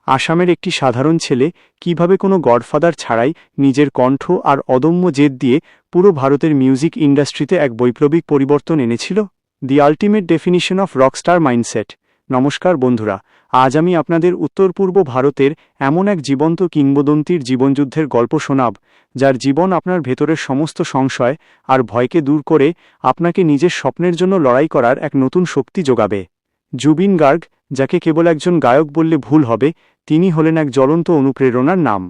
আসামের একটি সাধারণ ছেলে কিভাবে কোনো গডফাদার ছাড়াই নিজের কণ্ঠ আর অদম্য জেদ দিয়ে পুরো ভারতের মিউজিক ইন্ডাস্ট্রিতে এক বৈপ্লবিক পরিবর্তন এনেছিল। The ultimate definition of rockstar mindset. নমস্কার বন্ধুরা, আজ আমি আপনাদের উত্তর পূর্ব ভারতের এমন এক জীবন্ত কিংবদন্তির জীবনযুদ্ধের গল্প শোনাব, যার জীবন আপনার ভেতরের সমস্ত সংশয় আর ভয়কে দূর করে আপনাকে নিজের স্বপ্নের জন্য লড়াই করার এক নতুন শক্তি যোগাবে। জুবিন গার্গ, যাকে কেবল একজন গায়ক বললে ভুল হবে, তিনি হলেন এক জ্বলন্ত অনুপ্রেরণার নাম।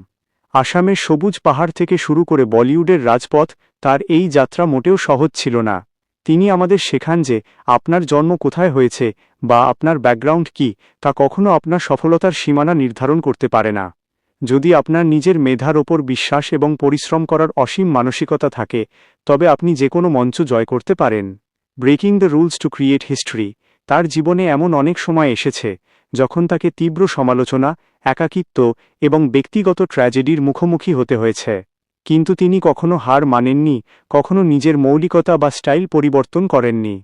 আসামের সবুজ পাহাড় থেকে শুরু করে বলিউডের রাজপথ, তার এই যাত্রা মোটেও সহজ ছিল না। তিনি আমাদের শেখান যে আপনার জন্ম কোথায় হয়েছে বা আপনার ব্যাকগ্রাউন্ড কি, তা কখনো আপনার সফলতার সীমানা নির্ধারণ করতে পারে না। যদি আপনার নিজের মেধার ওপর বিশ্বাস এবং পরিশ্রম করার অসীম মানসিকতা থাকে, তবে আপনি যে কোনো মঞ্চ জয় করতে পারেন। Breaking the rules to create history. তার জীবনে এমন অনেক সময় এসেছে যখন তাকে তীব্র সমালোচনা, একাকিত্ব এবং ব্যক্তিগত ট্র্যাজেডির মুখোমুখি হতে হয়েছে, কিন্তু তিনি কখনো হার মানেননি, কখনো নিজের মৌলিকতা বা স্টাইল পরিবর্তন করেননি।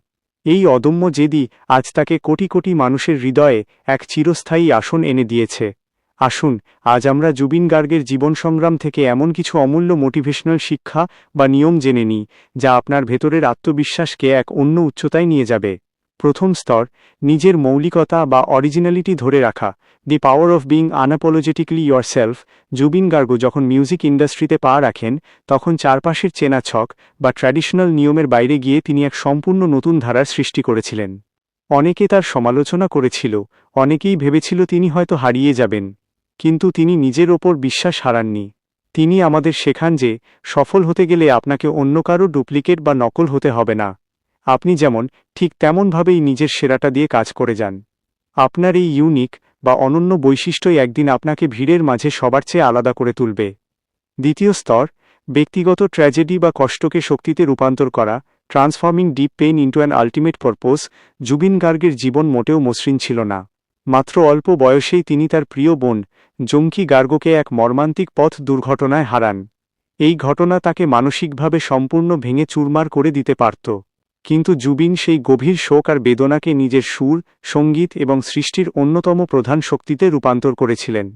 এই অদম্য জেদই আজ তাকে কোটি কোটি মানুষের হৃদয়ে এক চিরস্থায়ী আসন এনে দিয়েছে। আসুন আজ আমরা জুবিন গার্গের জীবন সংগ্রাম থেকে এমন কিছু অমূল্য মোটিভেশনাল শিক্ষা বা নিয়ম জেনে নিই, যা আপনার ভেতরের আত্মবিশ্বাসকে এক অন্য উচ্চতায় নিয়ে যাবে। প্রথম স্তর, নিজের মৌলিকতা বা অরিজিনালিটি ধরে রাখা। The power of being unapologetically yourself. Zubeen Garg যখন মিউজিক ইন্ডাস্ট্রিতে পা রাখেন, তখন চারপাশের চেনা ছক বা ট্র্যাডিশনাল নিয়মের বাইরে গিয়ে তিনি এক সম্পূর্ণ নতুন ধারার সৃষ্টি করেছিলেন। অনেকে তার সমালোচনা করেছিল, অনেকেই ভেবেছিল তিনি হয়তো হারিয়ে যাবেন, কিন্তু তিনি নিজের ওপর বিশ্বাস হারাননি। তিনি আমাদের শেখান যে সফল হতে গেলে আপনাকে অন্য কারো ডুপ্লিকেট বা নকল হতে হবে না। আপনি যেমন, ঠিক তেমনভাবেই নিজের সেরাটা দিয়ে কাজ করে যান। আপনার এই ইউনিক বা অনন্য বৈশিষ্ট্যই একদিন আপনাকে ভিড়ের মাঝে সবার চেয়ে আলাদা করে তুলবে। দ্বিতীয় স্তর, ব্যক্তিগত ট্র্যাজেডি বা কষ্টকে শক্তিতে রূপান্তর করা। Transforming deep pain into an ultimate purpose. Zubeen গার্গের জীবন মোটেও মসৃণ ছিল না। মাত্র অল্প বয়সেই তিনি তার প্রিয় বোন জঙ্কি গার্গকে এক মর্মান্তিক পথ দুর্ঘটনায় হারান। এই ঘটনা তাকে মানসিকভাবে সম্পূর্ণ ভেঙে চুরমার করে দিতে পারত, কিন্তু জুবিন সেই গভীর শোক আর বেদনাকে নিজের সুর, সঙ্গীত এবং সৃষ্টির অন্যতম প্রধান শক্তিতে রূপান্তর করেছিলেন।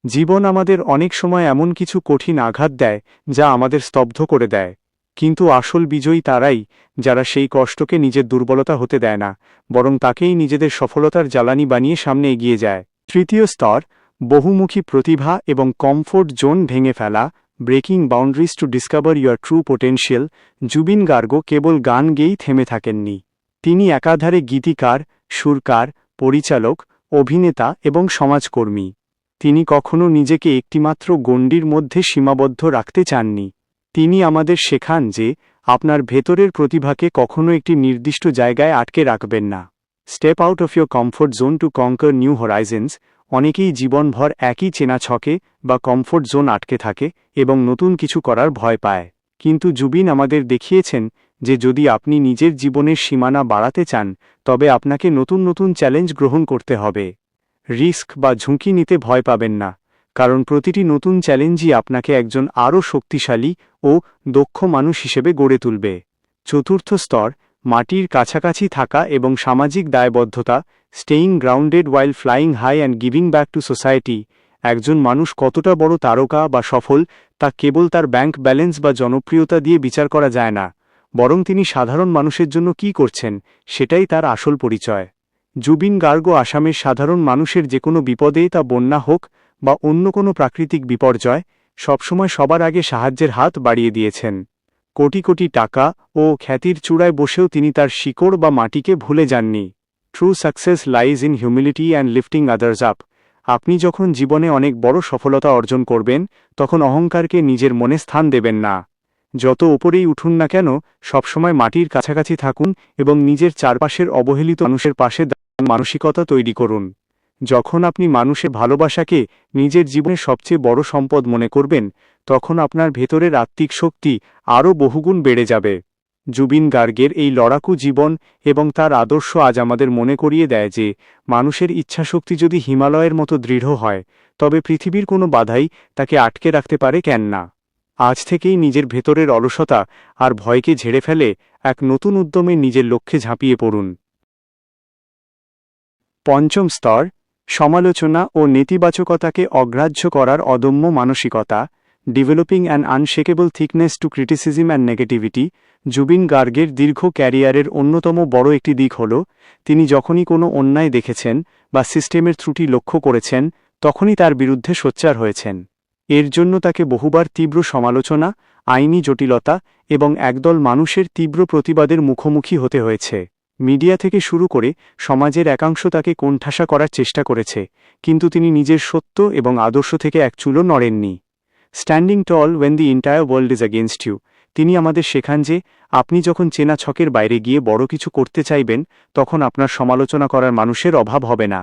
জীবন আমাদের অনেক সময় এমন কিছু কঠিন আঘাত দেয় যা আমাদের স্তব্ধ করে দেয়, কিন্তু আসল বিজয়ী তারাই যারা সেই কষ্টকে নিজের দুর্বলতা হতে দেয় না, বরং তাকেই নিজেদের সফলতার জ্বালানি বানিয়ে সামনে এগিয়ে যায়। তৃতীয় স্তর, বহুমুখী প্রতিভা এবং কমফোর্ট জোন ভেঙে ফেলা। Breaking boundaries to discover your true potential. Zubeen Garg কেবল গান গেয়েই থেমে থাকেননি। তিনি একাধারে গীতিকার, সুরকার, পরিচালক, অভিনেতা এবং সমাজকর্মী। তিনি কখনো নিজেকে একটিমাত্র গণ্ডির মধ্যে সীমাবদ্ধ রাখতে চাননি। তিনি আমাদের শেখান যে আপনার ভেতরের প্রতিভাকে কখনো একটি নির্দিষ্ট জায়গায় আটকে রাখবেন না। Step out of your comfort zone to conquer new horizons. অনেকেই জীবনভর একই চেনা ছকে বা কমফোর্ট জোন আটকে থাকে এবং নতুন কিছু করার ভয় পায়, কিন্তু জুবিন আমাদের দেখিয়েছেন যে যদি আপনি নিজের জীবনের সীমানা বাড়াতে চান, তবে আপনাকে নতুন নতুন চ্যালেঞ্জ গ্রহণ করতে হবে। রিস্ক বা ঝুঁকি নিতে ভয় পাবেন না, কারণ প্রতিটি নতুন চ্যালেঞ্জই আপনাকে একজন আরও শক্তিশালী ও দক্ষ মানুষ হিসেবে গড়ে তুলবে। চতুর্থ স্তর, মাটির কাছাকাছি থাকা এবং সামাজিক দায়বদ্ধতা। Staying grounded while flying high and giving back to society. একজন মানুষ কতটা বড় তারকা বা সফল, তা কেবল তার ব্যাংক ব্যালেন্স বা জনপ্রিয়তা দিয়ে বিচার করা যায় না, বরং তিনি সাধারণ মানুষের জন্য কী করছেন সেটাই তার আসল পরিচয়। জুবিন গার্গ আসামের সাধারণ মানুষের যে কোনো বিপদে, তা বন্যা হোক বা অন্য কোনো প্রাকৃতিক বিপর্যয়, সবসময় সবার আগে সাহায্যের হাত বাড়িয়ে দিয়েছেন। কোটি কোটি টাকা ও খ্যাতির চূড়ায় বসেও তিনি তার শিকড় বা মাটিকে ভুলে যাননি। True success lies in humility and lifting others up. আপনি যখন জীবনে অনেক বড় সফলতা অর্জন করবেন, তখন অহংকারকে নিজের মনে স্থান দেবেন না। যত ওপরেই উঠুন না কেন, সবসময় মাটির কাছাকাছি থাকুন এবং নিজের চারপাশের অবহেলিত মানুষের পাশে মানসিকতা তৈরি করুন। যখন আপনি মানুষের ভালোবাসাকে নিজের জীবনের সবচেয়ে বড় সম্পদ মনে করবেন, তখন আপনার ভেতরের আত্মিক শক্তি আরও বহুগুণ বেড়ে যাবে। জুবিন গার্গের এই লড়াকু জীবন এবং তার আদর্শ আজ আমাদের মনে করিয়ে দেয় যে মানুষের ইচ্ছাশক্তি যদি হিমালয়ের মতো দৃঢ় হয়, তবে পৃথিবীর কোনো বাধাই তাকে আটকে রাখতে পারে কেন না। আজ থেকেই নিজের ভেতরের অলসতা আর ভয়কে ঝেড়ে ফেলে এক নতুন উদ্যমে নিজের লক্ষ্যে ঝাঁপিয়ে পড়ুন। পঞ্চম স্তর, সমালোচনা ও নেতিবাচকতাকে অগ্রাহ্য করার অদম্য মানসিকতা, developing an unshakeable thickness to criticism and negativity, Zubeen গার্গের দীর্ঘ ক্যারিয়ারের অন্যতম বড় একটি দিক হল তিনি যখনই কোনো অন্যায় দেখেছেন বা সিস্টেমের ত্রুটি লক্ষ্য করেছেন তখনই তার বিরুদ্ধে সোচ্চার হয়েছেন। এর জন্য তাকে বহুবার তীব্র সমালোচনা, আইনি জটিলতা এবং একদল মানুষের তীব্র প্রতিবাদের মুখোমুখি হতে হয়েছে। মিডিয়া থেকে শুরু করে সমাজের একাংশ তাকে কোণঠাসা করার চেষ্টা করেছে, কিন্তু তিনি নিজের সত্য এবং আদর্শ থেকে এক চুলও নড়েননি। Standing tall when the entire world is against you, তিনি আমাদের শেখান যে আপনি যখন চেনা ছকের বাইরে গিয়ে বড় কিছু করতে চাইবেন তখন আপনার সমালোচনা করার মানুষের অভাব হবে না।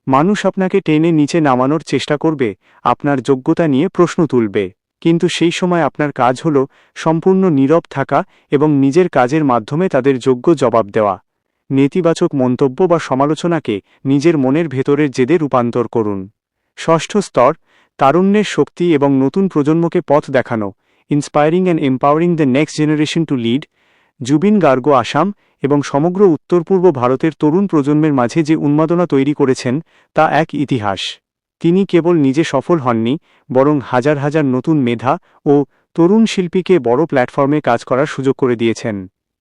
মানুষ আপনাকে টেনে নিচে নামানোর চেষ্টা করবে, আপনার যোগ্যতা নিয়ে প্রশ্ন তুলবে, কিন্তু সেই সময় আপনার কাজ হল সম্পূর্ণ নীরব থাকা এবং নিজের কাজের মাধ্যমে তাদের যোগ্য জবাব দেওয়া। নেতিবাচক মন্তব্য বা সমালোচনাকে নিজের মনের ভেতরের জেদে রূপান্তর করুন। ষষ্ঠ স্তর, তারুণ্যের শক্তি এবং নতুন প্রজন্মকে পথ দেখানো, inspiring and empowering the next generation to lead. Zubeen Garg Assam এবং সমগ্র উত্তর পূর্ব ভারতের তরুণ প্রজন্মের মাঝে যে উন্মাদনা তৈরি করেছেন তা এক ইতিহাস। তিনি কেবল নিজে সফল হননি, বরং হাজার হাজার নতুন মেধা ও তরুণ শিল্পীকে বড় প্ল্যাটফর্মে কাজ করার সুযোগ করে দিয়েছেন।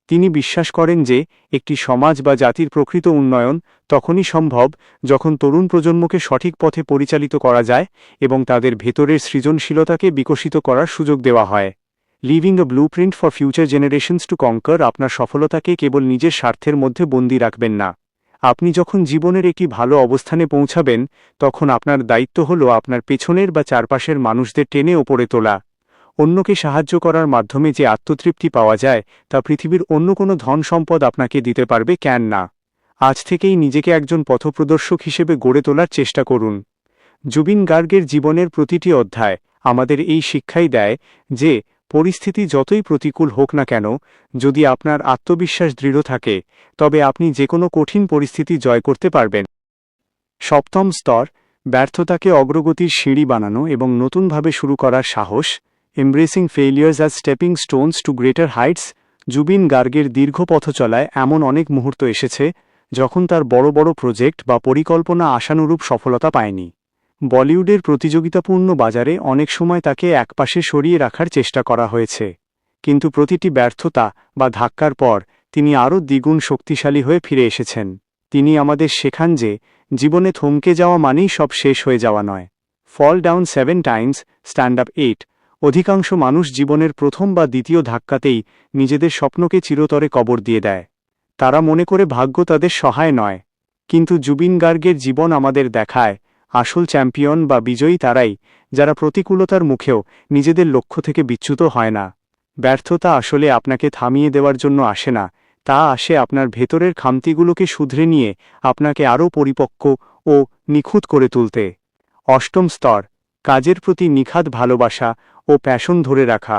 তিনি বিশ্বাস করেন যে একটি সমাজ বা জাতির প্রকৃত উন্নয়ন তখনই সম্ভব যখন তরুণ প্রজন্মকে সঠিক পথে পরিচালিত করা যায় এবং তাদের ভেতরের সৃজনশীলতাকে বিকশিত করার সুযোগ দেওয়া হয়। Living a blueprint for future generations to conquer, আপনার সফলতাকে কেবল নিজের স্বার্থের মধ্যে বন্দী রাখবেন না। আপনি যখন জীবনের একটি ভালো অবস্থানে পৌঁছাবেন তখন আপনার দায়িত্ব হল আপনার পেছনের বা চারপাশের মানুষদের টেনে ওপরে তোলা। অন্যকে সাহায্য করার মাধ্যমে যে আত্মতৃপ্তি পাওয়া যায় তা পৃথিবীর অন্য কোনো ধন সম্পদ আপনাকে দিতে পারবে কেন না। আজ থেকেই নিজেকে একজন পথপ্রদর্শক হিসেবে গড়ে তোলার চেষ্টা করুন। জুবিন গার্গের জীবনের প্রতিটি অধ্যায় আমাদের এই শিক্ষাই দেয় যে পরিস্থিতি যতই প্রতিকূল হোক না কেন, যদি আপনার আত্মবিশ্বাস দৃঢ় থাকে তবে আপনি যে কোনো কঠিন পরিস্থিতি জয় করতে পারবেন। সপ্তম স্তর, ব্যর্থতাকে অগ্রগতির সিঁড়ি বানানো এবং নতুনভাবে শুরু করার সাহস, embracing failures as stepping stones to greater heights. Zubeen গার্গের দীর্ঘ পথচলায় এমন অনেক মুহূর্ত এসেছে যখন তার বড় বড় প্রজেক্ট বা পরিকল্পনা আশানুরূপ সফলতা পায়নি। বলিউডের প্রতিযোগিতাপূর্ণ বাজারে অনেক সময় তাকে একপাশে সরিয়ে রাখার চেষ্টা করা হয়েছে, কিন্তু প্রতিটি ব্যর্থতা বা ধাক্কার পর তিনি আরও দ্বিগুণ শক্তিশালী হয়ে ফিরে এসেছেন। তিনি আমাদের শেখান যে জীবনে থমকে যাওয়া মানেই সব শেষ হয়ে যাওয়া নয়। Fall down 7 times, stand up 8। অধিকাংশ মানুষ জীবনের প্রথম বা দ্বিতীয় ধাক্কাতেই নিজেদের স্বপ্নকে চিরতরে কবর দিয়ে দেয়। তারা মনে করে ভাগ্য তাদের সহায় নয়, কিন্তু জুবিন গার্গের জীবন আমাদের দেখায় আসল চ্যাম্পিয়ন বা বিজয়ী তারাই যারা প্রতিকূলতার মুখেও নিজেদের লক্ষ্য থেকে বিচ্যুত হয় না। ব্যর্থতা আসলে আপনাকে থামিয়ে দেওয়ার জন্য আসে না, তা আসে আপনার ভেতরের খামতিগুলোকে শুধরে নিয়ে আপনাকে আরও পরিপক্ক ও নিখুঁত করে তুলতে। অষ্টম স্তর, কাজের প্রতি নিখাদ ভালোবাসা ও প্যাশন ধরে রাখা,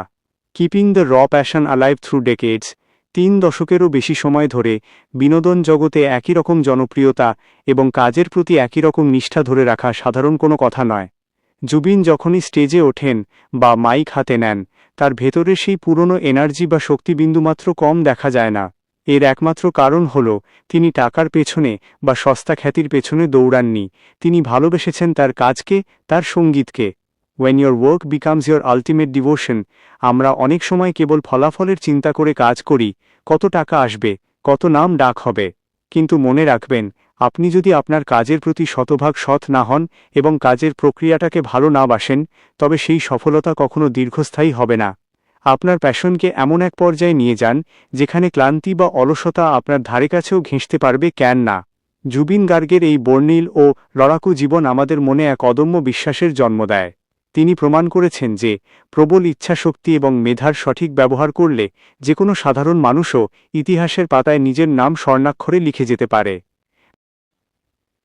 কিপিং দ্য র প্যাশন অ্যালাইভ থ্রু ডেকেডস। 3 দশকেরও বেশি সময় ধরে বিনোদন জগতে একই রকম জনপ্রিয়তা এবং কাজের প্রতি একই রকম নিষ্ঠা ধরে রাখা সাধারণ কোনো কথা নয়। জুবিন যখনই স্টেজে ওঠেন বা মাইক হাতে নেন, তার ভেতরের সেই পুরনো এনার্জি বা শক্তিবিন্দুমাত্র কম দেখা যায় না। এর একমাত্র কারণ হল তিনি টাকার পেছনে বা সস্তা খ্যাতির পেছনে দৌড়াননি, তিনি ভালোবেসেছেন তার কাজকে, তার সঙ্গীতকে। When your work becomes your ultimate devotion, আমরা অনেক সময় কেবল ফলাফলের চিন্তা করে কাজ করি, কত টাকা আসবে, কত নাম ডাক হবে। কিন্তু মনে রাখবেন, আপনি যদি আপনার কাজের প্রতি শতভাগ সৎ না হন এবং কাজের প্রক্রিয়াটাকে ভালো না বাসেন, তবে সেই সফলতা কখনো দীর্ঘস্থায়ী হবে না। আপনার প্যাশনকে এমন এক পর্যায়ে নিয়ে যান যেখানে ক্লান্তি বা অলসতা আপনার ধারে কাছেও ঘেঁষতে পারবে কেন না। জুবিন গার্গের এই বর্ণিল ও লড়াকু জীবন আমাদের মনে এক অদম্য বিশ্বাসের জন্ম দেয়। তিনি প্রমাণ করেছেন যে প্রবল ইচ্ছাশক্তি এবং মেধার সঠিক ব্যবহার করলে যে কোনো সাধারণ মানুষও ইতিহাসের পাতায় নিজের নাম স্বর্ণাক্ষরে লিখে যেতে পারে।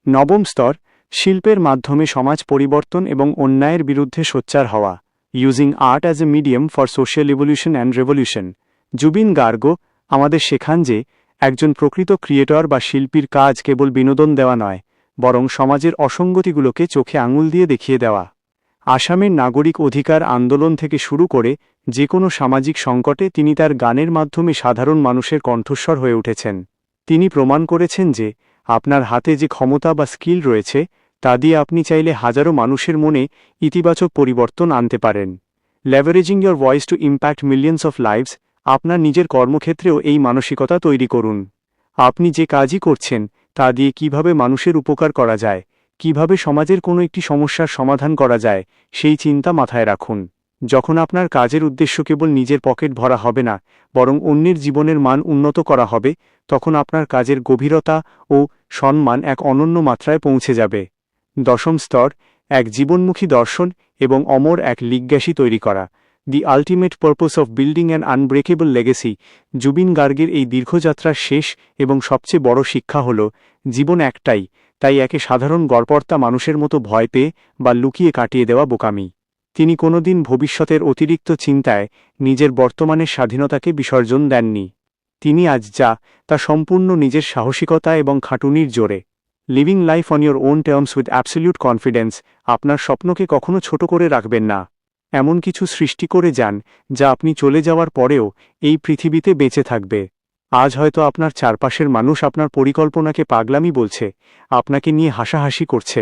নবম স্তর, শিল্পের মাধ্যমে সমাজ পরিবর্তন এবং অন্যায়ের বিরুদ্ধে সোচ্চার হওয়া, using art as a medium for social evolution and revolution. Zubeen Garg আমাদের শেখান যে একজন প্রকৃত ক্রিয়েটর বা শিল্পীর কাজ কেবল বিনোদন দেওয়া নয়, বরং সমাজের অসঙ্গতিগুলোকে চোখে আঙুল দিয়ে দেখিয়ে দেওয়া। আসামের নাগরিক অধিকার আন্দোলন থেকে শুরু করে যে কোনো সামাজিক সংকটে তিনি তার গানের মাধ্যমে সাধারণ মানুষের কণ্ঠস্বর হয়ে উঠেছেন। তিনি প্রমাণ করেছেন যে আপনার হাতে যে ক্ষমতা বা স্কিল রয়েছে তা দিয়ে আপনি চাইলে হাজারো মানুষের মনে ইতিবাচক পরিবর্তন আনতে পারেন। Leveraging your voice to impact millions of lives. আপনার নিজের কর্মক্ষেত্রেও এই মানসিকতা তৈরি করুন। আপনি যে কাজই করছেন তা দিয়ে কিভাবে মানুষের উপকার করা যায়, কিভাবে সমাজের কোনো একটি সমস্যার সমাধান করা যায়, সেই চিন্তা মাথায় রাখুন। যখন আপনার কাজের উদ্দেশ্য কেবল নিজের পকেট ভরা হবে না, বরং অন্যের জীবনের মান উন্নত করা হবে, তখন আপনার কাজের গভীরতা ও সম্মান এক অনন্য মাত্রায় পৌঁছে যাবে। দশম স্তর, এক জীবনমুখী দর্শন এবং অমর এক লিগ্যাসি তৈরি করা। The ultimate purpose of building an unbreakable legacy. Zubeen গার্গের এই দীর্ঘযাত্রার শেষ এবং সবচেয়ে বড় শিক্ষা হল, জীবন একটাই, তাই একে সাধারণ গড়পড়তা মানুষের মতো ভয় পেয়ে বা লুকিয়ে কাটিয়ে দেওয়া বোকামি। তিনি কোনোদিন ভবিষ্যতের অতিরিক্ত চিন্তায় নিজের বর্তমানের স্বাধীনতাকে বিসর্জন দেননি। তিনি আজ যা, তা সম্পূর্ণ নিজের সাহসিকতা এবং খাটুনির জোরে। Living life on your own terms with absolute confidence. আপনার স্বপ্নকে কখনো ছোট করে রাখবেন না। এমন কিছু সৃষ্টি করে যান যা আপনি চলে যাওয়ার পরেও এই পৃথিবীতে বেঁচে থাকবে। আজ হয়তো আপনার চারপাশের মানুষ আপনার পরিকল্পনাকে পাগলামি বলছে, আপনাকে নিয়ে হাসাহাসি করছে,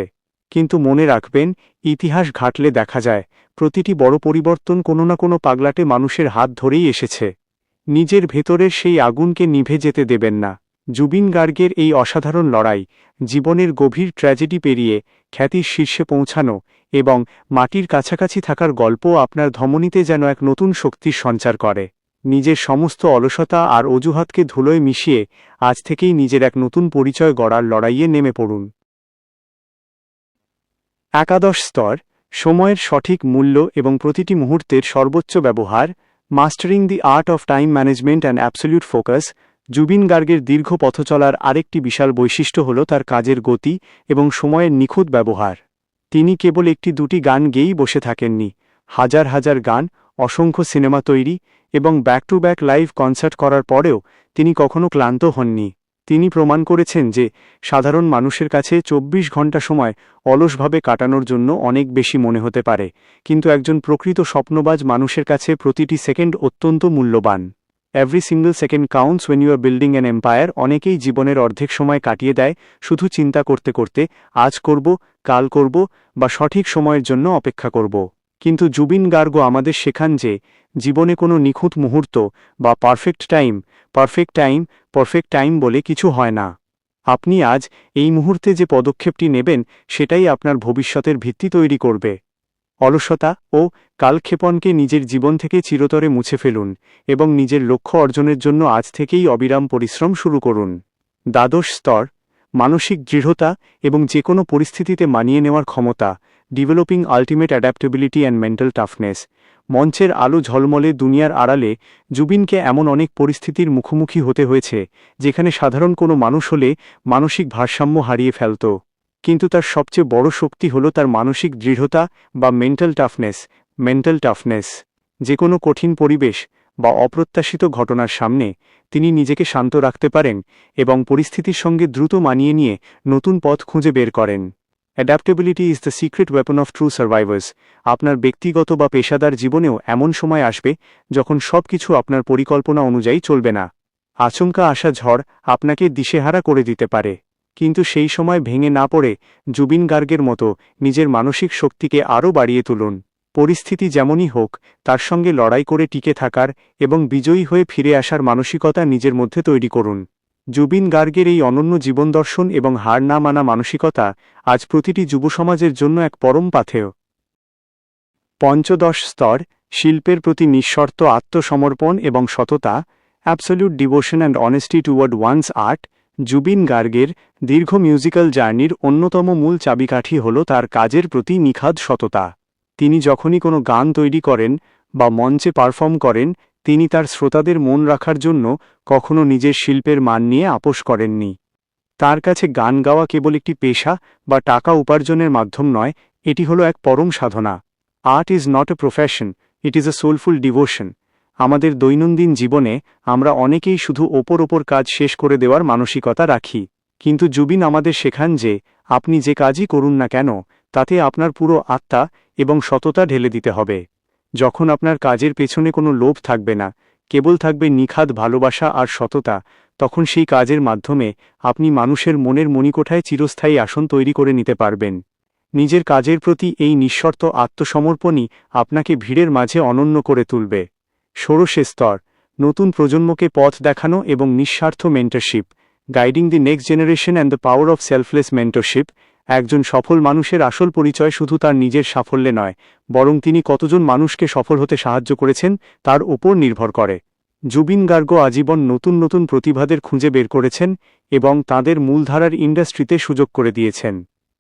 কিন্তু মনে রাখবেন, ইতিহাস ঘাটলে দেখা যায় প্রতিটি বড় পরিবর্তন কোনো না কোনো পাগলাটে মানুষের হাত ধরেই এসেছে। নিজের ভেতরের সেই আগুনকে নিভে যেতে দেবেন না। জুবিন গার্গের এই অসাধারণ লড়াই, জীবনের গভীর ট্র্যাজেডি পেরিয়ে খ্যাতির শীর্ষে পৌঁছানো এবং মাটির কাছাকাছি থাকার গল্প আপনার ধমনীতে যেন এক নতুন শক্তির সঞ্চার করে। নিজের সমস্ত অলসতা আর অজুহাতকে ধুলোয় মিশিয়ে আজ থেকেই নিজের এক নতুন পরিচয় গড়ার লড়াইয়ে নেমে পড়ুন। একাদশ স্তর, সময়ের সঠিক মূল্য এবং প্রতিটি মুহূর্তের সর্বোচ্চ ব্যবহার। Mastering the art of time management and absolute focus. Zubeen গার্গের দীর্ঘ পথ চলার আরেকটি বিশাল বৈশিষ্ট্য হল তার কাজের গতি এবং সময়ের নিখুঁত ব্যবহার। তিনি কেবল একটি দুটি গান গেয়েই বসে থাকেননি। হাজার হাজার গান, অসংখ্য সিনেমা তৈরি এবং back to back live concert করার পরেও তিনি কখনো ক্লান্ত হননি। তিনি প্রমাণ করেছেন যে সাধারণ মানুষের কাছে ২৪ ঘণ্টা সময় অলসভাবে কাটানোর জন্য অনেক বেশি মনে হতে পারে, কিন্তু একজন প্রকৃত স্বপ্নবাজ মানুষের কাছে প্রতিটি সেকেন্ড অত্যন্ত মূল্যবান। Every single second counts when you are building an empire. অনেকেই জীবনের অর্ধেক সময় কাটিয়ে দেয় শুধু চিন্তা করতে করতে, আজ করব, কাল করব বা সঠিক সময়ের জন্য অপেক্ষা করব। কিন্তু জুবিন গার্গ আমাদের শেখান যে জীবনে কোনো নিখুঁত মুহূর্ত বা পারফেক্ট টাইম বলে কিছু হয় না। আপনি আজ এই মুহূর্তে যে পদক্ষেপটি নেবেন সেটাই আপনার ভবিষ্যতের ভিত্তি তৈরি করবে। অলসতা ও কালক্ষেপণকে নিজের জীবন থেকে চিরতরে মুছে ফেলুন এবং নিজের লক্ষ্য অর্জনের জন্য আজ থেকেই অবিরাম পরিশ্রম শুরু করুন। দ্বাদশ স্তর, মানসিক দৃঢ়তা এবং যে কোনো পরিস্থিতিতে মানিয়ে নেওয়ার ক্ষমতা। Developing ultimate adaptability and mental toughness. মঞ্চের আলো ঝলমলে দুনিয়ার আড়ালে জুবিনকে এমন অনেক পরিস্থিতির মুখোমুখি হতে হয়েছে যেখানে সাধারণ কোনো মানুষ হলে মানসিক ভারসাম্য হারিয়ে ফেলত। কিন্তু তার সবচেয়ে বড় শক্তি হল তার মানসিক দৃঢ়তা বা মেন্টাল টাফনেস। যে কোনো কঠিন পরিবেশ বা অপ্রত্যাশিত ঘটনার সামনে তিনি নিজেকে শান্ত রাখতে পারেন এবং পরিস্থিতির সঙ্গে দ্রুত মানিয়ে নিয়ে নতুন পথ খুঁজে বের করেন। Adaptability is the secret weapon of true survivors. আপনার ব্যক্তিগত বা পেশাদার জীবনেও এমন সময় আসবে যখন সব কিছু আপনার পরিকল্পনা অনুযায়ী চলবে না। আচমকা আসা ঝড় আপনাকে দিশেহারা করে দিতে পারে, কিন্তু সেই সময় ভেঙে না পড়ে জুবিন গার্গের মতো নিজের মানসিক শক্তিকে আরও বাড়িয়ে তুলুন। পরিস্থিতি যেমনই হোক তার সঙ্গে লড়াই করে টিকে থাকার এবং বিজয়ী হয়ে ফিরে আসার মানসিকতা নিজের মধ্যে তৈরি করুন। জুবিন গার্গের এই অনন্য জীবনদর্শন এবং হার না মানা মানসিকতা আজ প্রতিটি যুব সমাজের জন্য এক পরম পাথেয়। পঞ্চদশ স্তর, শিল্পের প্রতি নিঃশর্ত আত্মসমর্পণ এবং সততা। Absolute devotion and honesty toward one's art. Zubeen গার্গের দীর্ঘ মিউজিক্যাল জার্নির অন্যতম মূল চাবিকাঠি হল তার কাজের প্রতি নিখাদ সততা। তিনি যখনই কোনো গান তৈরি করেন বা মঞ্চে পারফর্ম করেন, তিনি তার শ্রোতাদের মন রাখার জন্য কখনো নিজের শিল্পের মান নিয়ে আপোস করেননি। তার কাছে গান গাওয়া কেবল একটি পেশা বা টাকা উপার্জনের মাধ্যম নয়, এটি হলো এক পরম সাধনা। Art is not a profession, it is a soulful devotion. আমাদের দৈনন্দিন জীবনে আমরা অনেকেই শুধু ওপর কাজ শেষ করে দেওয়ার মানসিকতা রাখি, কিন্তু জুবিন আমাদের শেখান যে আপনি যে কাজই করুন না কেন তাতে আপনার পুরো আত্মা এবং সততা ঢেলে দিতে হবে। যখন আপনার কাজের পেছনে কোনো লোভ থাকবে না, কেবল থাকবে নিখাদ ভালোবাসা আর সততা, তখন সেই কাজের মাধ্যমে আপনি মানুষের মনের মণিকোঠায় চিরস্থায়ী আসন তৈরি করে নিতে পারবেন। নিজের কাজের প্রতি এই নিঃশর্ত আত্মসমর্পণই আপনাকে ভিড়ের মাঝে অনন্য করে তুলবে। ষোড়শ স্তর, নতুন প্রজন্মকে পথ দেখানো এবং নিঃস্বার্থ mentorship. Guiding the next generation and the power of selfless mentorship. একজন সফল মানুষের আসল পরিচয় শুধু তার নিজের সাফল্যে নয়, বরং তিনি কতজন মানুষকে সফল হতে সাহায্য করেছেন তার উপর নির্ভর করে। জুবিন গার্গ আজীবন নতুন নতুন প্রতিভাদের খুঁজে বের করেছেন এবং তাঁদের মূলধারার ইন্ডাস্ট্রিতে সুযোগ করে দিয়েছেন।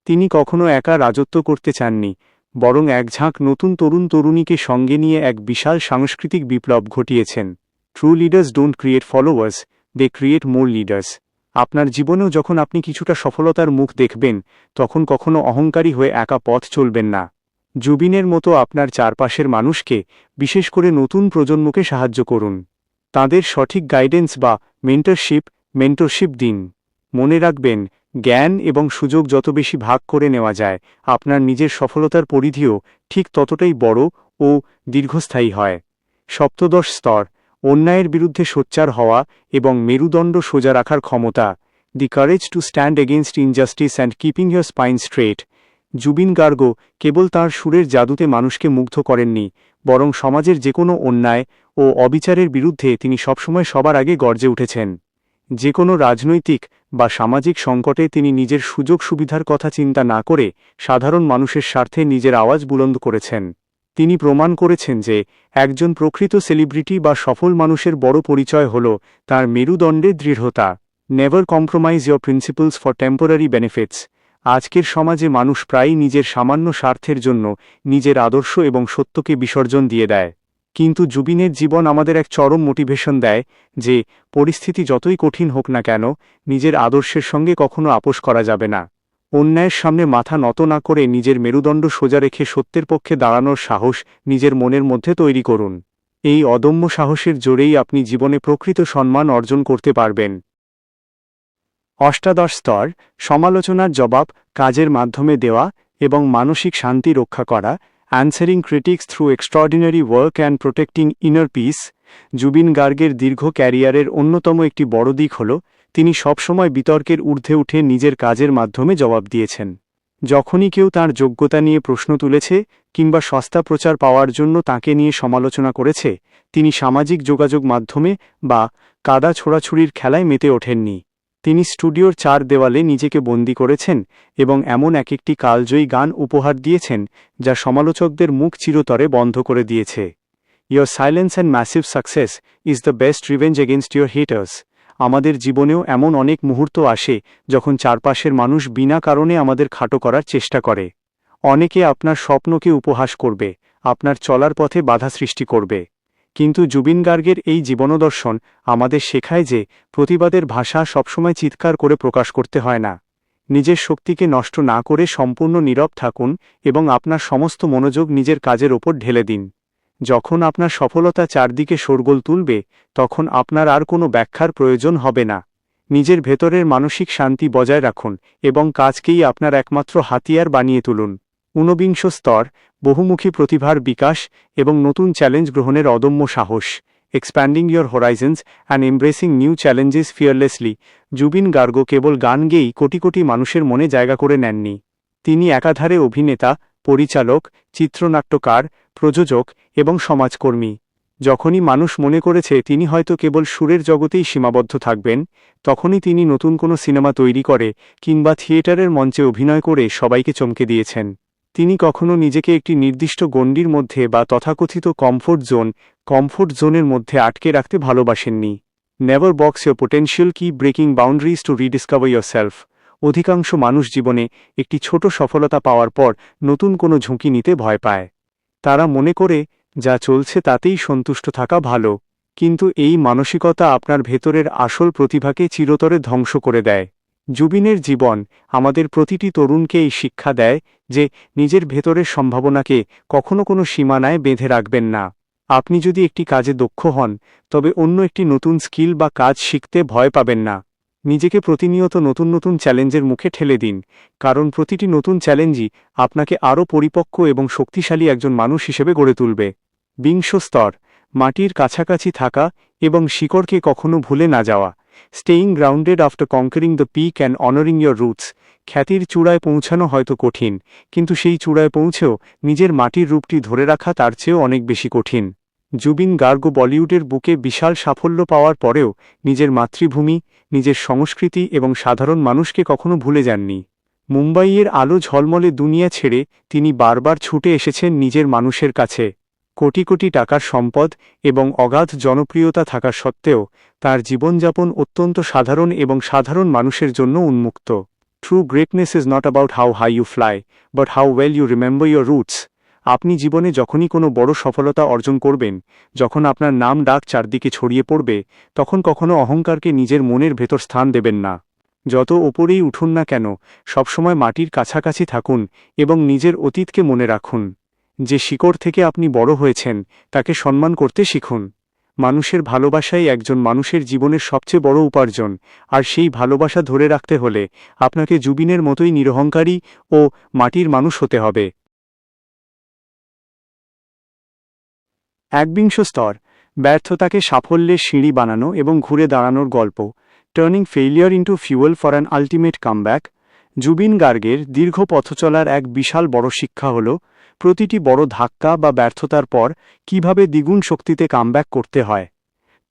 তিনি কখনো একা রাজত্ব করতে চাননি, বরং এক ঝাঁক নতুন তরুণ তরুণীকে সঙ্গে নিয়ে এক বিশাল সাংস্কৃতিক বিপ্লব ঘটিয়েছেন। True leaders don't create followers, they create more leaders. আপনার জীবনেও যখন আপনি কিছুটা সফলতার মুখ দেখবেন, তখন কখনো অহংকারী হয়ে একা পথ চলবেন না। জুবিনের মতো আপনার চারপাশের মানুষকে, বিশেষ করে নতুন প্রজন্মকে সাহায্য করুন। তাদের সঠিক গাইডেন্স বা মেন্টরশিপ দিন। মনে রাখবেন, জ্ঞান এবং সুযোগ যত বেশি ভাগ করে নেওয়া যায়, আপনার নিজের সফলতার পরিধিও ঠিক ততটাই বড় ও দীর্ঘস্থায়ী হয়। সপ্তদশ স্তর, অন্যায়ের বিরুদ্ধে সোচ্চার হওয়া এবং মেরুদণ্ড সোজা রাখার ক্ষমতা। The courage to stand against injustice and keeping your spine straight. Zubeen Garg কেবল তাঁর সুরের জাদুতে মানুষকে মুগ্ধ করেননি, বরং সমাজের যে কোনো অন্যায় ও অবিচারের বিরুদ্ধে তিনি সবসময় সবার আগে গর্জে উঠেছেন। যে কোনো রাজনৈতিক বা সামাজিক সংকটে তিনি নিজের সুযোগ সুবিধার কথা চিন্তা না করে সাধারণ মানুষের স্বার্থে নিজের আওয়াজ বুলন্দ করেছেন। তিনি প্রমাণ করেছেন যে একজন প্রকৃত সেলিব্রিটি বা সফল মানুষের বড় পরিচয় হল তার মেরুদণ্ডে দৃঢ়তা। Never compromise your principles for temporary benefits. আজকের সমাজে মানুষ প্রায়ই নিজের সামান্য স্বার্থের জন্য নিজের আদর্শ এবং সত্যকে বিসর্জন দিয়ে দেয়। কিন্তু জুবিনের জীবন আমাদের এক চরম মোটিভেশন দেয় যে পরিস্থিতি যতই কঠিন হোক না কেন, নিজের আদর্শের সঙ্গে কখনো আপোস করা যাবে না। অন্যায়ের সামনে মাথা নত না করে নিজের মেরুদণ্ড সোজা রেখে সত্যের পক্ষে দাঁড়ানোর সাহস নিজের মনের মধ্যে তৈরি করুন। এই অদম্য সাহসের জোরেই আপনি জীবনে প্রকৃত সম্মান অর্জন করতে পারবেন। অষ্টাদশ স্তর, সমালোচনার জবাব কাজের মাধ্যমে দেওয়া এবং মানসিক শান্তি রক্ষা করা। Answering critics through extraordinary work and protecting inner peace. Zubeen গার্গের দীর্ঘ ক্যারিয়ারের অন্যতম একটি বড় দিক হল তিনি সবসময় বিতর্কের ঊর্ধ্বে উঠে নিজের কাজের মাধ্যমে জবাব দিয়েছেন। যখনই কেউ তাঁর যোগ্যতা নিয়ে প্রশ্ন তুলেছে কিংবা সস্তা প্রচার পাওয়ার জন্য তাঁকে নিয়ে সমালোচনা করেছে, তিনি সামাজিক যোগাযোগ মাধ্যমে বা কাদা ছোড়াছুড়ির খেলায় মেতে ওঠেননি। তিনি স্টুডিওর চার দেওয়ালে নিজেকে বন্দী করেছেন এবং এমন এক একটি কালজয়ী গান উপহার দিয়েছেন যা সমালোচকদের মুখ চিরতরে বন্ধ করে দিয়েছে। Your silence and massive success is the best revenge against your haters. আমাদের জীবনেও এমন অনেক মুহূর্ত আসে যখন চারপাশের মানুষ বিনা কারণে আমাদের খাটো করার চেষ্টা করে। অনেকে আপনার স্বপ্নকে উপহাস করবে, আপনার চলার পথে বাধা সৃষ্টি করবে। কিন্তু জুবিন গার্গের এই জীবনদর্শন আমাদের শেখায় যে প্রতিবাদের ভাষা সবসময় চিৎকার করে প্রকাশ করতে হয় না। নিজের শক্তিকে নষ্ট না করে সম্পূর্ণ নীরব থাকুন এবং আপনার সমস্ত মনোযোগ নিজের কাজের ওপর ঢেলে দিন। যখন আপনার সফলতা চারদিকে শোরগোল তুলবে, তখন আপনার আর কোনো ব্যাখ্যার প্রয়োজন হবে না। নিজের ভেতরের মানসিক শান্তি বজায় রাখুন এবং কাজকেই আপনার একমাত্র হাতিয়ার বানিয়ে তুলুন। ঊনবিংশ স্তর, বহুমুখী প্রতিভার বিকাশ এবং নতুন চ্যালেঞ্জ গ্রহণের অদম্য সাহস। Expanding your horizons and embracing new challenges fearlessly. Zubeen Garg কেবল গান গেয়েই কোটি কোটি মানুষের মনে জায়গা করে নেননি। তিনি একাধারে অভিনেতা, পরিচালক, চিত্রনাট্যকার, প্রযোজক এবং সমাজকর্মী। যখনই মানুষ মনে করেছে তিনি হয়তো কেবল সুরের জগতেই সীমাবদ্ধ থাকবেন, তখনই তিনি নতুন কোনো সিনেমা তৈরি করে কিংবা থিয়েটারের মঞ্চে অভিনয় করে সবাইকে চমকে দিয়েছেন। তিনি কখনো নিজেকে একটি নির্দিষ্ট গণ্ডির মধ্যে বা তথাকথিত কমফোর্ট জোনের মধ্যে আটকে রাখতে ভালোবাসেননি। Never box your potential, keep breaking boundaries to rediscover yourself. অধিকাংশ মানুষ জীবনে একটি ছোট সফলতা পাওয়ার পর নতুন কোনো ঝুঁকি নিতে ভয় পায়। তারা মনে করে যা চলছে তাতেই সন্তুষ্ট থাকা ভালো, কিন্তু এই মানসিকতা আপনার ভেতরের আসল প্রতিভাকে চিরতরে ধ্বংস করে দেয়। জুবিনের জীবন আমাদের প্রতিটি তরুণকে এই শিক্ষা দেয় যে নিজের ভেতরের সম্ভাবনাকে কখনো কোনো সীমানায় বেঁধে রাখবেন না। আপনি যদি একটি কাজে দক্ষ হন, তবে অন্য একটি নতুন স্কিল বা কাজ শিখতে ভয় পাবেন না। নিজেকে প্রতিনিয়ত নতুন নতুন চ্যালেঞ্জের মুখে ঠেলে দিন, কারণ প্রতিটি নতুন চ্যালেঞ্জই আপনাকে আরও পরিপক্ক এবং শক্তিশালী একজন মানুষ হিসেবে গড়ে তুলবে। বিংশ স্তর, মাটির কাছাকাছি থাকা এবং শিকড়কে কখনো ভুলে না যাওয়া। Staying grounded after conquering the peak and honouring your roots. খ্যাতির চূড়ায় পৌঁছানো হয়তো কঠিন, কিন্তু সেই চূড়ায় পৌঁছেও নিজের মাটির রূপটি ধরে রাখা তার চেয়েও অনেক বেশি কঠিন। জুবিন গার্গ বলিউডের বুকে বিশাল সাফল্য পাওয়ার পরেও নিজের মাতৃভূমি, নিজের সংস্কৃতি এবং সাধারণ মানুষকে কখনো ভুলে যাননি। মুম্বাইয়ের আলো ঝলমলে দুনিয়া ছেড়ে তিনি বারবার ছুটে এসেছেন নিজের মানুষের কাছে। কোটি কোটি টাকার সম্পদ এবং অগাধ জনপ্রিয়তা থাকা সত্ত্বেও তার জীবনযাপন অত্যন্ত সাধারণ এবং সাধারণ মানুষের জন্য উন্মুক্ত। True greatness is not about how high you fly, but how well you remember your roots. আপনি জীবনে যখনই কোনো বড় সফলতা অর্জন করবেন, যখন আপনার নাম ডাক চারদিকে ছড়িয়ে পড়বে, তখন কখনো অহংকারকে নিজের মনের ভেতর স্থান দেবেন না। যত ওপরেই উঠুন না কেন, সবসময় মাটির কাছাকাছি থাকুন এবং নিজের অতীতকে মনে রাখুন। যে শিকড় থেকে আপনি বড় হয়েছেন তাকে সম্মান করতে শিখুন। মানুষের ভালোবাসাই একজন মানুষের জীবনের সবচেয়ে বড় উপার্জন, আর সেই ভালোবাসা ধরে রাখতে হলে আপনাকে জুবিনের মতোই নিরহংকারী ও মাটির মানুষ হতে হবে। একবিংশ স্তর, ব্যর্থতাকে সাফল্যের সিঁড়ি বানানো এবং ঘুরে দাঁড়ানোর গল্প। Turning failure into fuel for an ultimate comeback. Zubeen গার্গের দীর্ঘ পথচলার এক বিশাল বড় শিক্ষা হল প্রতিটি বড় ধাক্কা বা ব্যর্থতার পর কিভাবে দ্বিগুণ শক্তিতে কামব্যাক করতে হয়।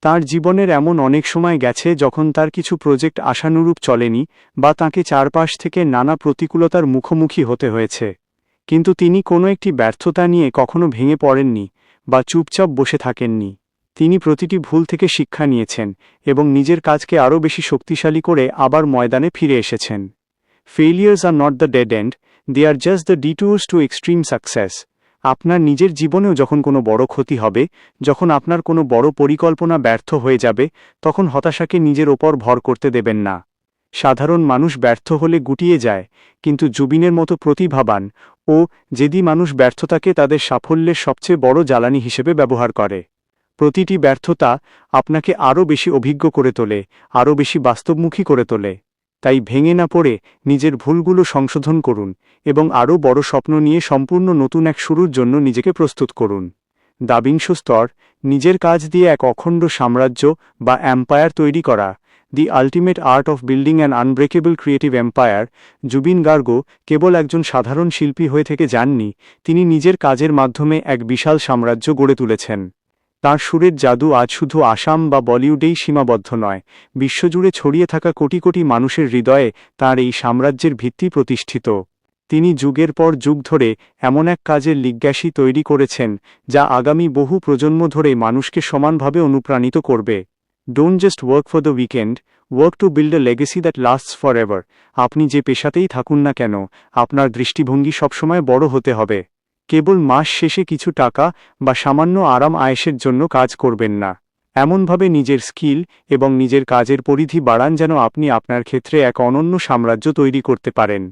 তার জীবনের এমন অনেক সময় গেছে যখন তার কিছু প্রজেক্ট আশানুরূপ চলেনি বা তাকে চারপাশ থেকে নানা প্রতিকূলতার মুখোমুখি হতে হয়েছে, কিন্তু তিনি কোনো একটি ব্যর্থতা নিয়ে কখনো ভেঙে পড়েননি বা চুপচাপ বসে থাকেননি। তিনি প্রতিটি ভুল থেকে শিক্ষা নিয়েছেন এবং নিজের কাজকে আরও বেশি শক্তিশালী করে আবার ময়দানে ফিরে এসেছেন। Failures are not the dead end, they are just the detours to extreme success. আপনার নিজের জীবনেও যখন কোনো বড় ক্ষতি হবে, যখন আপনার কোনো বড় পরিকল্পনা ব্যর্থ হয়ে যাবে, তখন হতাশাকে নিজের ওপর ভর করতে দেবেন না। সাধারণ মানুষ ব্যর্থ হলে গুটিয়ে যায়, কিন্তু জুবিনের মতো প্রতিভাবান ও জেদি মানুষ ব্যর্থতাকে তাদের সাফল্যের সবচেয়ে বড় জ্বালানি হিসেবে ব্যবহার করে। প্রতিটি ব্যর্থতা আপনাকে আরও বেশি অভিজ্ঞ করে তোলে, আরও বেশি বাস্তবমুখী করে তোলে। তাই ভেঙে না পড়ে নিজের ভুলগুলো সংশোধন করুন এবং আরও বড় স্বপ্ন নিয়ে সম্পূর্ণ নতুন এক শুরুর জন্য নিজেকে প্রস্তুত করুন। দাবিংশ স্তর, নিজের কাজ দিয়ে এক অখণ্ড সাম্রাজ্য বা এম্পায়ার তৈরি করা। The ultimate art of building an unbreakable creative empire. Zubeen Garg কেবল একজন সাধারণ শিল্পী হয়ে থেকে যাননি, তিনি নিজের কাজের মাধ্যমে এক বিশাল সাম্রাজ্য গড়ে তুলেছেন। তাঁর সুরের জাদু আজ শুধু আসাম বা বলিউডেই সীমাবদ্ধ নয়, বিশ্বজুড়ে ছড়িয়ে থাকা কোটি কোটি মানুষের হৃদয়ে তাঁর এই সাম্রাজ্যের ভিত্তি প্রতিষ্ঠিত। তিনি যুগের পর যুগ ধরে এমন এক কাজের লিগ্যাসী তৈরি করেছেন যা আগামী বহু প্রজন্ম ধরে মানুষকে সমানভাবে অনুপ্রাণিত করবে। Don't just work for the weekend, work to build a legacy that lasts for ever. আপনি যে পেশাতেই থাকুন না কেন, আপনার দৃষ্টিভঙ্গি সবসময় বড় হতে হবে। কেবল মাস শেষে কিছু টাকা বা সামান্য আরাম আয়েশের জন্য কাজ করবেন না। এমনভাবে নিজের স্কিল এবং নিজের কাজের পরিধি বাড়ান যেন আপনি আপনার ক্ষেত্রে এক অনন্য সাম্রাজ্য তৈরি করতে পারেন।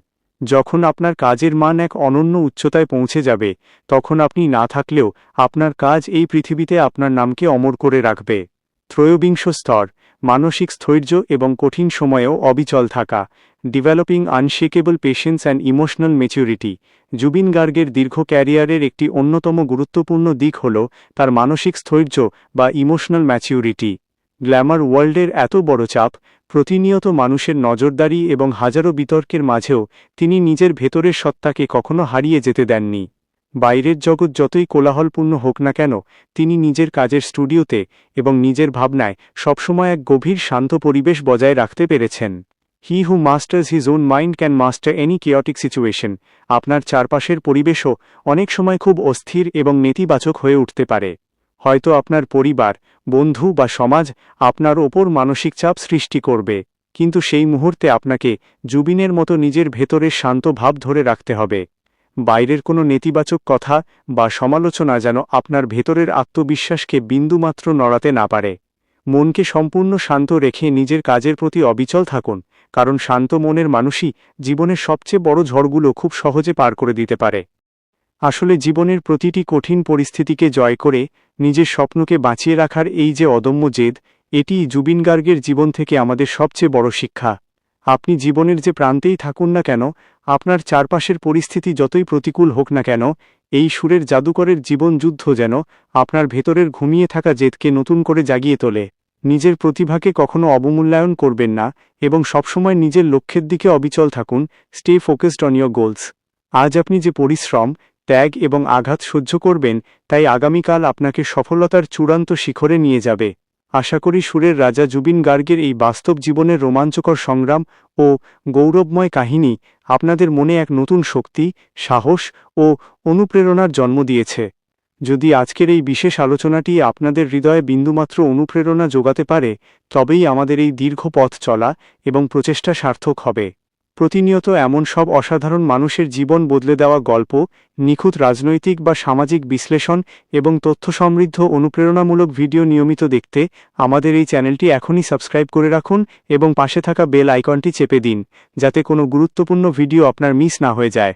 যখন আপনার কাজের মান এক অনন্য উচ্চতায় পৌঁছে যাবে, তখন আপনি না থাকলেও আপনার কাজ এই পৃথিবীতে আপনার নামকে অমর করে রাখবে। ত্রয়োবিংশ স্তর, মানসিক স্থৈর্য এবং কঠিন সময়েও অবিচল থাকা। Developing unshakeable patience and emotional maturity. Zubeen গার্গের দীর্ঘ ক্যারিয়ারের একটি অন্যতম গুরুত্বপূর্ণ দিক হল তার মানসিক স্থৈর্য বা ইমোশনাল ম্যাচিউরিটি। গ্ল্যামার ওয়ার্ল্ডের এত বড় চাপ, প্রতিনিয়ত মানুষের নজরদারি এবং হাজারো বিতর্কের মাঝেও তিনি নিজের ভেতরের সত্তাকে কখনো হারিয়ে যেতে দেননি। বাইরের জগৎ যতই কোলাহলপূর্ণ হোক না কেন, তিনি নিজের কাজের স্টুডিওতে এবং নিজের ভাবনায় সবসময় এক গভীর শান্ত পরিবেশ বজায় রাখতে পেরেছেন। He who masters his own mind can master any chaotic situation. আপনার চারপাশের পরিবেশও অনেক সময় খুব অস্থির এবং নেতিবাচক হয়ে উঠতে পারে। হয়তো আপনার পরিবার, বন্ধু বা সমাজ আপনার ওপর মানসিক চাপ সৃষ্টি করবে, কিন্তু সেই মুহূর্তে আপনাকে জুবিনের মতো নিজের ভেতরের শান্ত ভাব ধরে রাখতে হবে। বাইরের কোনো নেতিবাচক কথা বা সমালোচনা যেন আপনার ভেতরের আত্মবিশ্বাসকে বিন্দুমাত্র নড়াতে না পারে। মনকে সম্পূর্ণ শান্ত রেখে নিজের কাজের প্রতি অবিচল থাকুন, কারণ শান্ত মনের মানুষই জীবনের সবচেয়ে বড় ঝড়গুলো খুব সহজে পার করে দিতে পারে। আসলে জীবনের প্রতিটি কঠিন পরিস্থিতিকে জয় করে নিজের স্বপ্নকে বাঁচিয়ে রাখার এই যে অদম্য জেদ, এটি জুবিন গার্গের জীবন থেকে আমাদের সবচেয়ে বড় শিক্ষা। আপনি জীবনের যে প্রান্তেই থাকুন না কেন, আপনার চারপাশের পরিস্থিতি যতই প্রতিকূল হোক না কেন, এই সুরের জাদুকরের জীবন যুদ্ধ যেন আপনার ভেতরের ঘুমিয়ে থাকা জেদকে নতুন করে জাগিয়ে তোলে। নিজের প্রতিভাকে কখনো অবমূল্যায়ন করবেন না এবং সবসময় নিজের লক্ষ্যের দিকে অবিচল থাকুন। Stay focused on your goals. আজ আপনি যে পরিশ্রম, ত্যাগ এবং আঘাত সহ্য করবেন, তাই আগামীকাল আপনাকে সফলতার চূড়ান্ত শিখরে নিয়ে যাবে। আশা করি সুরের রাজা জুবিন গার্গের এই বাস্তব জীবনের রোমাঞ্চকর সংগ্রাম ও গৌরবময় কাহিনী আপনাদের মনে এক নতুন শক্তি, সাহস ও অনুপ্রেরণার জন্ম দিয়েছে। যদি আজকের এই বিশেষ আলোচনাটি আপনাদের হৃদয়ে বিন্দুমাত্র অনুপ্রেরণা যোগাতে পারে, তবেই আমাদের এই দীর্ঘ পথ চলা এবং প্রচেষ্টা সার্থক হবে। প্রতিনিয়ত এমন সব অসাধারণ মানুষের জীবন বদলে দেওয়া গল্প, নিখুঁত রাজনৈতিক বা সামাজিক বিশ্লেষণ এবং তথ্য সমৃদ্ধ অনুপ্রেরণামূলক ভিডিও নিয়মিত দেখতে আমাদের এই চ্যানেলটি এখনই সাবস্ক্রাইব করে রাখুন এবং পাশে থাকা বেল আইকনটি চেপে দিন, যাতে কোনো গুরুত্বপূর্ণ ভিডিও আপনার মিস না হয়ে যায়।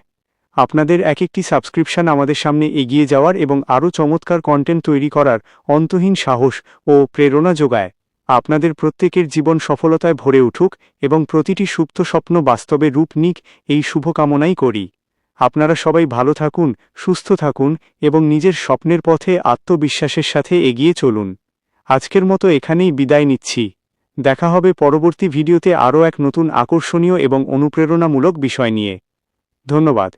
আপনাদের এক একটি সাবস্ক্রিপশন আমাদের সামনে এগিয়ে যাওয়ার এবং আরও চমৎকার কন্টেন্ট তৈরি করার অন্তহীন সাহস ও প্রেরণা যোগায়। আপনাদের প্রত্যেকের জীবন সফলতায় ভরে উঠুক এবং প্রতিটি সুপ্ত স্বপ্ন বাস্তবে রূপ নিক, এই শুভকামনাই করি। আপনারা সবাই ভালো থাকুন, সুস্থ থাকুন এবং নিজের স্বপ্নের পথে আত্মবিশ্বাসের সাথে এগিয়ে চলুন। আজকের মতো এখানেই বিদায় নিচ্ছি। দেখা হবে পরবর্তী ভিডিওতে আরও এক নতুন আকর্ষণীয় এবং অনুপ্রেরণামূলক বিষয় নিয়ে। ধন্যবাদ।